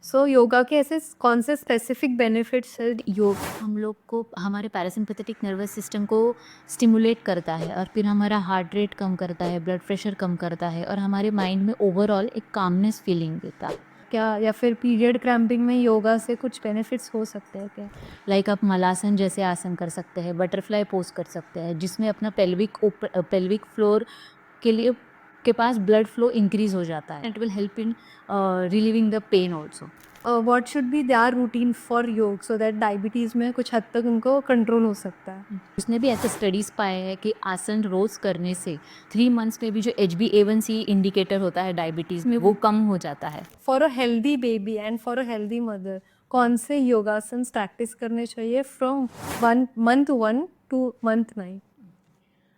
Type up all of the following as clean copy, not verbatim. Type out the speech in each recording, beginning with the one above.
सो योगा के ऐसे कौन से स्पेसिफिक बेनिफिट्स है? योग हम लोग को हमारे पैरासिम्पैथेटिक नर्वस सिस्टम को स्टिमुलेट करता है और फिर हमारा हार्ट रेट कम करता है, ब्लड प्रेशर कम करता है और हमारे माइंड में ओवरऑल एक कामनेस फीलिंग देता है। क्या या फिर पीरियड क्रैम्पिंग में योगा से कुछ बेनिफिट्स हो सकते हैं क्या? लाइक आप मलासन जैसे आसन कर सकते हैं, बटरफ्लाई पोज कर सकते हैं, जिसमें अपना पेल्विक फ्लोर के लिए के पास ब्लड फ्लो इंक्रीज हो जाता है। It will help in relieving the pain also. What should be there routine for yoga so that diabetes में कुछ हद तक उनको कंट्रोल हो सकता है? उसने भी ऐसे स्टडीज पाए हैं कि आसन रोज करने से 3 मंथ्स में भी जो HbA1c इंडिकेटर होता है डायबिटीज में वो कम हो जाता है। For a healthy baby and for a healthy mother कौन से योगासन प्रैक्टिस करने चाहिए फ्रॉम मंथ 1 टू मंथ 9?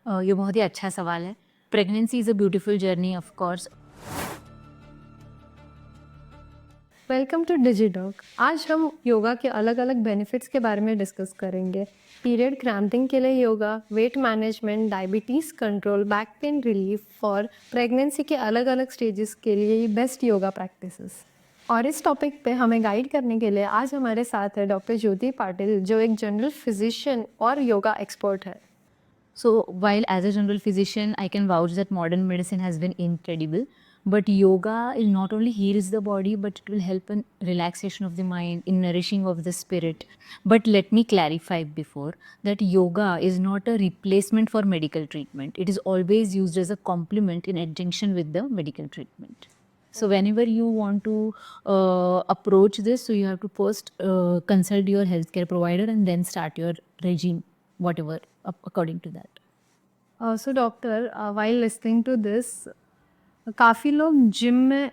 ये बहुत ही अच्छा सवाल है। Pregnancy is a beautiful journey of course. Welcome to DigiDoc. आज हम योगा के अलग अलग बेनिफिट्स के बारे में डिस्कस करेंगे। पीरियड क्रैम्पिंग के लिए yoga, weight management, diabetes control, back pain relief और प्रेगनेंसी के अलग अलग स्टेजेस के लिए ये बेस्ट योगा प्रैक्टिसेस। और इस टॉपिक पे हमें गाइड करने के लिए आज हमारे साथ है डॉक्टर ज्योति पाटिल, जो एक जनरल फिजिशियन और योगा एक्सपर्ट है। So while as a general physician, I can vouch that modern medicine has been incredible. But yoga will not only heals the body, but it will help in relaxation of the mind, in nourishing of the spirit. But let me clarify before that yoga is not a replacement for medical treatment. It is always used as a complement in adjunction with the medical treatment. So whenever you want to approach this, so you have to first consult your healthcare provider and then start your regime, whatever according to that. So doctor, while listening to this, काफ़ी लोग gym में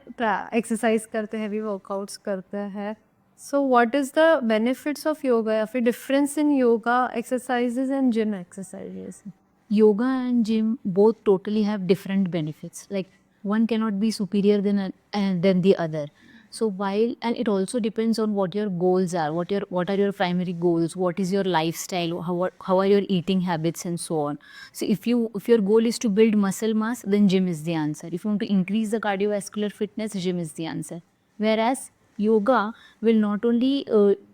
exercise करते हैं, heavy workouts करते हैं। So what is the benefits of yoga या फिर difference in yoga exercises and gym exercises? Yoga and gym both totally have different benefits. Like one cannot be superior than the other. So while and it also depends on what your goals are, what are your primary goals, what is your lifestyle, how are your eating habits and so on. So if your goal is to build muscle mass, then gym is the answer. If you want to increase the cardiovascular fitness, gym is the answer. Whereas yoga will not only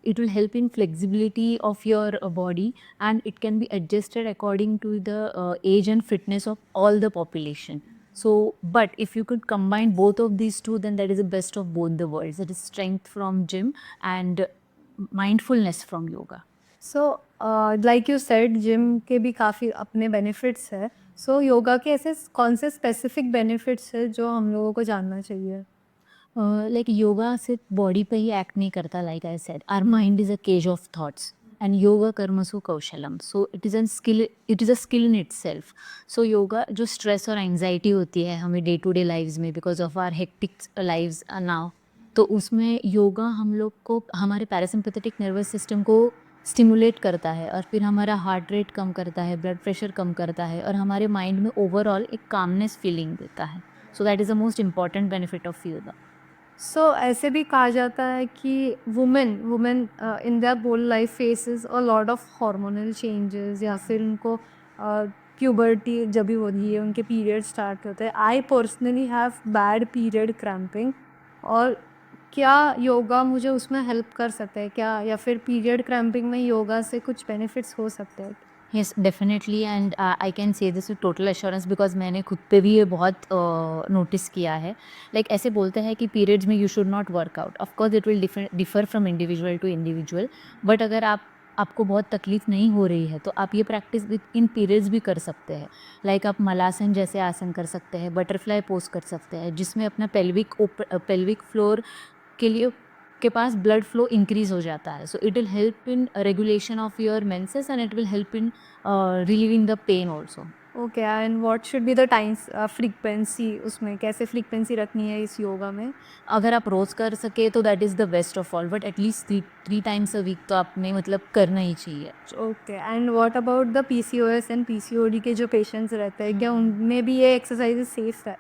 it will help in flexibility of your body, and it can be adjusted according to the age and fitness of all the population. So but if you could combine both of these two, then that is the best of both the worlds. That is strength from gym and mindfulness from yoga. So like you said, gym के भी काफ़ी अपने benefits है। सो योगा के ऐसे कौन से specific benefits है जो हम लोगों को जानना चाहिए? लाइक योगा सिर्फ बॉडी पे ही एक्ट नहीं करता. Like I said, our mind is a cage of thoughts and yoga कर्मसु कौशलम. So it is a skill in itself. So yoga जो स्ट्रेस और एंजाइटी होती है हमें डे टू डे लाइव्स में, because of our hectic lives now, तो उसमें योगा हम लोग को हमारे पैरासिम्पैथेटिक नर्वस सिस्टम को स्टिमुलेट करता है और फिर हमारा हार्ट रेट कम करता है, ब्लड प्रेशर कम करता है और हमारे माइंड में ओवरऑल एक कामनेस फीलिंग देता है. So that is the most important benefit of yoga. So ऐसे भी कहा जाता है कि women women in their whole life faces a lot of hormonal changes, या फिर उनको प्यूबर्टी जब भी होती है, उनके पीरियड स्टार्ट होते हैं। I personally have bad period cramping, और क्या योगा मुझे उसमें हेल्प कर सकता है क्या, या फिर पीरियड क्रैम्पिंग में योगा से कुछ बेनिफिट्स हो सकते हैं? Yes definitely, and I can say this with total assurance because मैंने खुद पे भी ये बहुत नोटिस किया है. लाइक ऐसे बोलते हैं कि पीरियड्स में you should not work out. Of course it will differ from individual to individual. But अगर आपको बहुत तकलीफ नहीं हो रही है तो आप ये प्रैक्टिस विद इन पीरियड्स भी कर सकते हैं. लाइक आप मलासन जैसे आसन कर सकते हैं, बटरफ्लाई पोज कर सकते हैं, जिसमें अपना पेल्विक फ्लोर के लिए के पास ब्लड फ्लो इंक्रीज हो जाता है. So it will help in regulation of your menses and it will help in relieving the pain also. Okay, and what should be the times frequency, उसमें कैसे frequency रखनी है इस योगा में? अगर आप रोज़ कर सके तो that is the best of all, but at least three times a week तो आपने मतलब करना ही चाहिए. Okay, and what about the PCOS and PCOD के जो पेशेंट्स रहते हैं, क्या उनमें भी ये एक्सरसाइजेज सेफ है?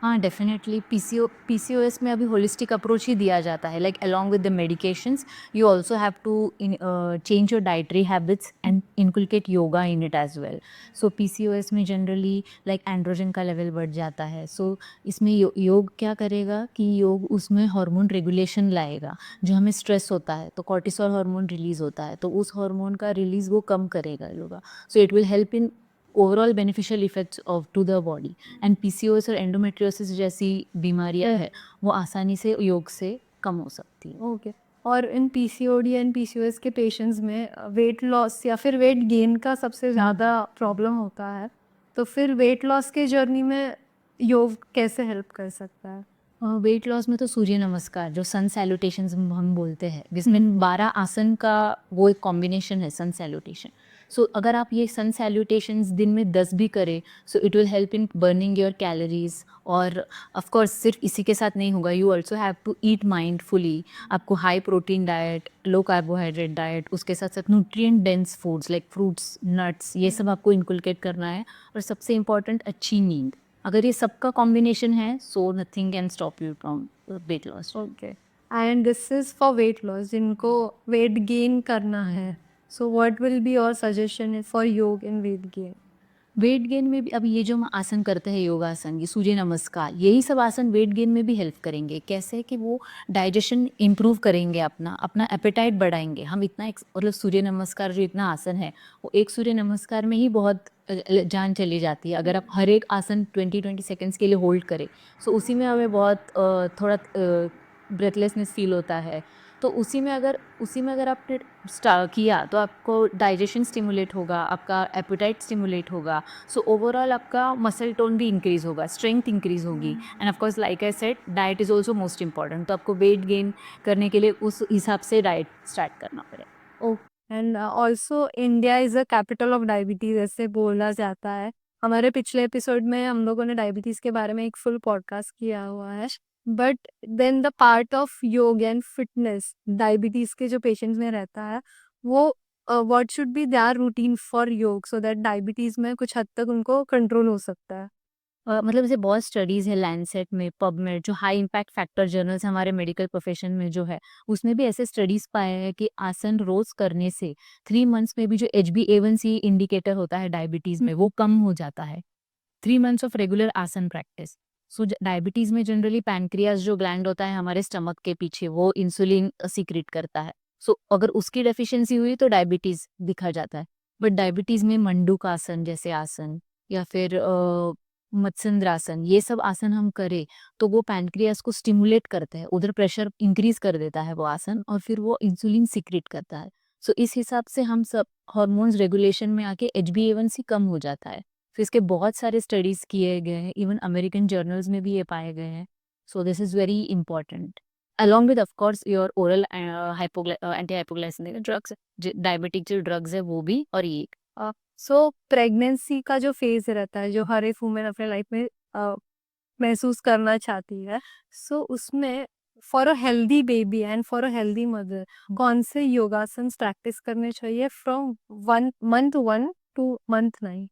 हाँ, डेफ़िनेटली पीसीओएस में अभी होलिस्टिक अप्रोच ही दिया जाता है, like along with the medications, you also have to change your dietary habits and inculcate yoga in it as well. So PCOS में जनरली लाइक एंड्रोजन का level बढ़ जाता है, सो इसमें योग क्या करेगा कि योग उसमें हार्मोन रेगुलेशन लाएगा। जो हमें स्ट्रेस होता है, तो कॉर्टिसोल हार्मोन रिलीज़ होता है, तो उस हार्मोन का रिलीज़ वो कम करेगा yoga. So it will help in overall beneficial effects of to the body. And PCOS और एंडोमेट्रियोसिस जैसी बीमारियां हैं, वो आसानी से योग से कम हो सकती है। ओके। और इन पीसीओडी एंड पीसीओएस के पेशेंट्स में वेट लॉस या फिर वेट गेन का सबसे ज़्यादा प्रॉब्लम होता है, तो फिर वेट लॉस के जर्नी में योग कैसे हेल्प कर सकता है? वेट लॉस में तो सूर्य नमस्कार जो सन सैल्यूटेशंस हम बोलते हैं, जिसमें 12 आसन का वो एक कॉम्बिनेशन है, सन सैल्यूटेशन। सो अगर आप ये सन सैल्यूटेशंस दिन में 10 भी करें, so it will help in burning your calories. और ऑफ कोर्स सिर्फ इसी के साथ नहीं होगा, you also have to eat mindfully. आपको high protein diet, low carbohydrate diet, उसके साथ साथ nutrient dense foods like fruits, nuts, ये सब आपको इनकुलकेट करना है। और सबसे इम्पॉर्टेंट, अच्छी नींद। अगर ये सबका कॉम्बिनेशन है, so nothing can stop you from weight loss. Okay. And this is for weight loss, जिनको वेट गेन करना है, so what will be your suggestion for योग इन वेट गेन? वेट गेन में भी अभी ये जो हम आसन करते हैं, योगासन, ये सूर्य नमस्कार, यही सब आसन वेट गेन में भी हेल्प करेंगे। कैसे कि वो डाइजेशन इम्प्रूव करेंगे, अपना अपना एपेटाइट बढ़ाएंगे। हम इतना मतलब सूर्य नमस्कार जो इतना आसन है, वो एक सूर्य नमस्कार में ही बहुत जान चली जाती है। अगर आप हर एक आसन 20-20 सेकेंड्स के लिए होल्ड करें, सो उसी में हमें बहुत थोड़ा ब्रेथलेसनेस फील होता है। तो उसी में अगर आपने किया, तो आपको डाइजेशन स्टिमुलेट होगा, आपका एपेटाइट स्टिमुलेट होगा। सो ओवरऑल आपका मसल टोन भी इंक्रीज होगा, स्ट्रेंथ इंक्रीज होगी। End of course like I said, diet is also most important. तो आपको वेट गेन करने के लिए उस हिसाब से डाइट स्टार्ट करना पड़ेगा। And also India is a capital of diabetes, ऐसे बोला जाता है। हमारे पिछले एपिसोड में हम लोगों ने डायबिटीज़ के बारे में एक फुल पॉडकास्ट किया हुआ है। But then the part of yoga and fitness diabetes के जो पेशेंट्स में रहता है, वो what should be there routine for yoga so that diabetes में कुछ हद तक उनको कंट्रोल हो सकता है? मतलब ऐसे बहुत स्टडीज़ है लैंसेट में, पबमेड, जो हाई इम्पैक्ट फैक्टर जर्नल्स हमारे मेडिकल प्रोफेशन में जो है, उसमें भी ऐसे स्टडीज़ पाए हैं कि आसन रोज़ करने से 3 मंथ्स में भी जो HbA1c इंडिकेटर होता है डायबिटीज़ में, वो कम हो जाता है। 3 मंथ्स ऑफ रेगुलर आसन प्रैक्टिस। सो डायबिटीज़ में जनरली पैनक्रियाज जो ग्लैंड होता है हमारे स्टमक के पीछे, वो इंसुलिन सीक्रेट करता है। सो अगर उसकी डेफिशिएंसी हुई तो डायबिटीज़ दिखा जाता है। बट डायबिटीज़ में मंडूक आसन जैसे आसन, या फिर मत्स्येंद्रासन, ये सब आसन हम करें, तो वो पैनक्रियाज को स्टिमुलेट करते हैं, उधर प्रेशर इंक्रीज कर देता है वो आसन, और फिर वो इंसुलिन सीक्रेट करता है। सो इस हिसाब से हम सब हार्मोन्स रेगुलेशन में आके HbA1c कम हो जाता है। फिर इसके बहुत सारे स्टडीज़ किए गए हैं, इवन अमेरिकन जर्नल्स में भी ये पाए गए हैं। So this is very important, along with of course your oral anti hypoglycaemic drugs, diabetic जो ड्रग्स है वो भी, और ये। सो प्रेगनेंसी का जो फेज रहता है, जो हर एक वुमेन अपने लाइफ में अ, महसूस करना चाहती है, सो उसमें for a healthy baby and for a healthy mother कौन से योगासन प्रैक्टिस करने चाहिए फ्रॉम मंथ 1 टू मंथ 9?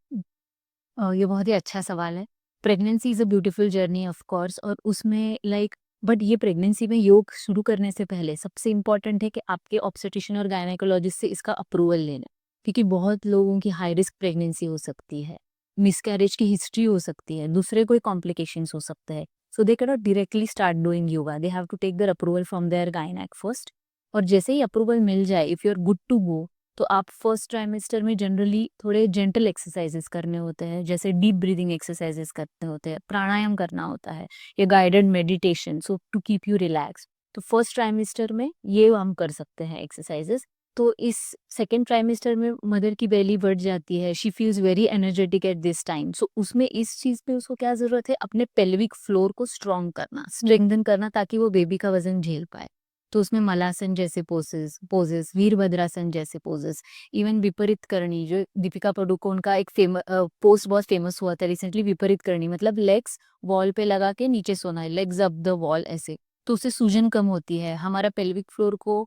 ये बहुत ही अच्छा सवाल है। Pregnancy is a beautiful journey of course, और उसमें लाइक बट ये प्रेगनेंसी में योग शुरू करने से पहले सबसे इम्पोर्टेंट है कि आपके ऑब्स्टेट्रिशियन और गायनेकोलॉजिस्ट से इसका अप्रूवल लेना। क्योंकि बहुत लोगों की हाई रिस्क प्रेगनेंसी हो सकती है, मिसकैरेज की हिस्ट्री हो सकती है, दूसरे कोई कॉम्प्लिकेशंस हो सकते हैं। So they can not directly start doing yoga, they have to take their approval from their gynaec first. और जैसे ही अप्रूवल मिल जाए, if you are good to go, तो आप फर्स्ट ट्राइमेस्टर में जनरली थोड़े जेंटल एक्सरसाइजेस करने होते हैं, जैसे डीप ब्रीदिंग एक्सरसाइजेस करने होते हैं, प्राणायाम करना होता है, या guided meditation, so to keep you relax. तो फर्स्ट ट्राइमेस्टर में ये हम कर सकते हैं एक्सरसाइजेस। तो इस सेकेंड ट्राइमेस्टर में मदर की बेली बढ़ जाती है, she feels very energetic at this time. So उसमें इस चीज़ में उसको क्या ज़रूरत है, अपने पेल्विक फ्लोर को स्ट्रॉन्ग करना, स्ट्रेंथन करना, ताकि वो बेबी का वजन झेल पाए। तो उसमें मलासन जैसे पोजेस, वीरभद्रासन जैसे पोजेस, इवन विपरीत करणी, जो दीपिका पादुकोण का एक पोस्ट बहुत फेमस हुआ था रिसेंटली, विपरीत करणी मतलब लेग्स वॉल पे लगा के नीचे सोना है, लेग्स अप द वॉल ऐसे। तो उससे सूजन कम होती है, हमारा पेल्विक फ्लोर को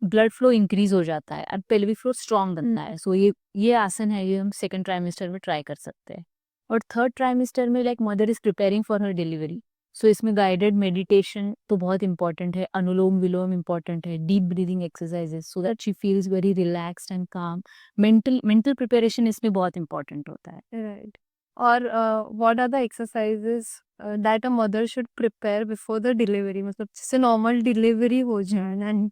ब्लड फ्लो इंक्रीज हो जाता है, और पेल्विक फ्लोर स्ट्रांग बनता है। सो ये आसन है, ये हम सेकंड ट्राइमेस्टर में ट्राई कर सकते हैं। और थर्ड ट्राइमेस्टर में like mother is preparing for her delivery, so इसमें गाइडेड मेडिटेशन तो बहुत इंपॉर्टेंट है, अनुलोम विलोम इंपॉर्टेंट है, deep breathing exercises so that she feels very relaxed and calm. Mental preparation इसमें बहुत इंपॉर्टेंट होता है। Right. Or what are the exercises that a mother should prepare before the delivery? मतलब जैसे normal delivery हो जाए and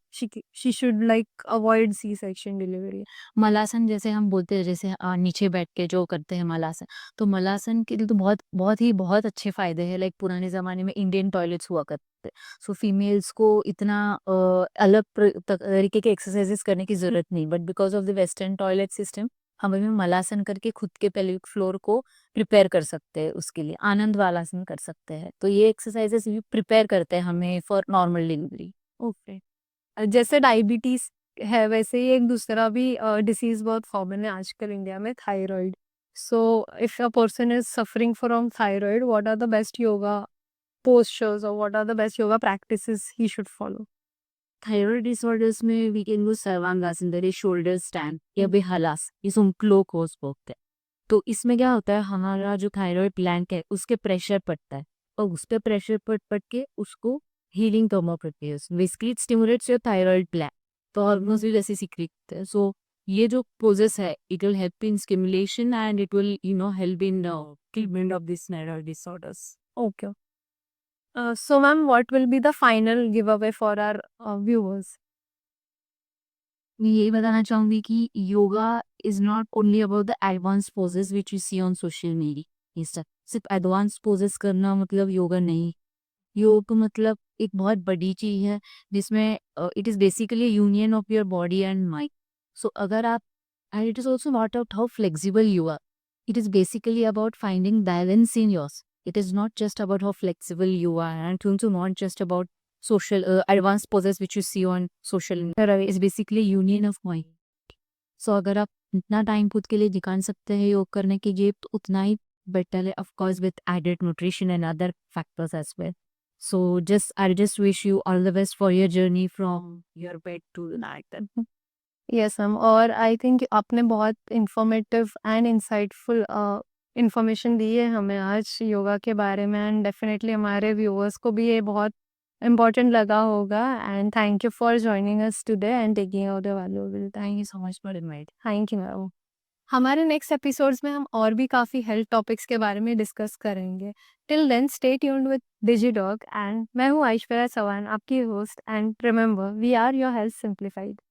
she should like avoid C-section delivery. Malasana जैसे हम बोलते हैं, जैसे नीचे बैठ के जो करते हैं मलासन, तो मलासन के लिए तो बहुत अच्छे फायदे हैं। लाइक पुराने जमाने में इंडियन टॉयलेट्स हुआ करते, सो फीमेल्स को इतना अलग तरीके के एक्सरसाइजेस करने की जरूरत नहीं, but because of the western toilet system हम अभी मलासन करके खुद के पेल्विक फ्लोर को प्रिपेयर कर सकते हैं, उसके लिए आनंद वालासन कर सकते हैं। तो ये एक्सरसाइजेस भी प्रिपेयर करते हैं हमें फॉर नॉर्मल डिलीवरी। ओके। जैसे डायबिटीज है वैसे ही एक दूसरा भी डिसीज बहुत कॉमन है आजकल इंडिया में, thyroid. So if a person is suffering from thyroid, what are the best yoga postures or what are the best yoga practices he should follow? Thyroid disorders में we can use sarvangasana, that is shoulder stand या बेहलास, इस हम क्लो course बोलते हैं। तो इसमें क्या होता है, हमारा जो थायराइड ग्लैंड है उसके प्रेशर पड़ता है, और उस पे प्रेशर पड़ के उसको हीलिंग टर्मो करती है, basically it stimulates your thyroid gland, तो हार्मोन्स भी वैसे सीक्रेट होते हैं। सो ये जो पोजेस है it will help in stimulation and it will help in treatment of this thyroid disorders. Okay. So ma'am, what will be the final giveaway for our viewers? मैं यही बताना चाहूंगी कि yoga is not only about the advance poses which you see on social media. सिर्फ advance poses करना मतलब योगा नहीं। योग मतलब एक बहुत बड़ी चीज है जिसमें it is basically union of your body and mind. So अगर आप, and it is also not out how flexible you are, it is basically about finding balance in yours. It is not just about how flexible you are, and it's also not just about social advanced poses which you see on social media. It's basically a union of mind. So अगर आप इतना time खुद के लिए निकाल सकते हैं योग करने के लिए तो उतना ही बेटर है, of course with added nutrition and other factors as well. So I just wish you all the best for your journey from your bed to the night then. Yes ma'am, और I think आपने बहुत informative and insightful information दी है हमें आज योगा के बारे में, and definitely हमारे व्यूअर्स को भी ये बहुत इम्पोर्टेंट लगा होगा। And thank you for joining us today and taking out the valuable time. Thank you so much for inviting. Thank you ma'am. हमारे नेक्स्ट एपिसोड्स में हम और भी काफ़ी हेल्थ टॉपिक्स के बारे में डिस्कस करेंगे। Till then stay tuned with DigiDoc, and मैं हूँ ऐश्वर्या चौहान, आपकी host, and remember we are your health simplified.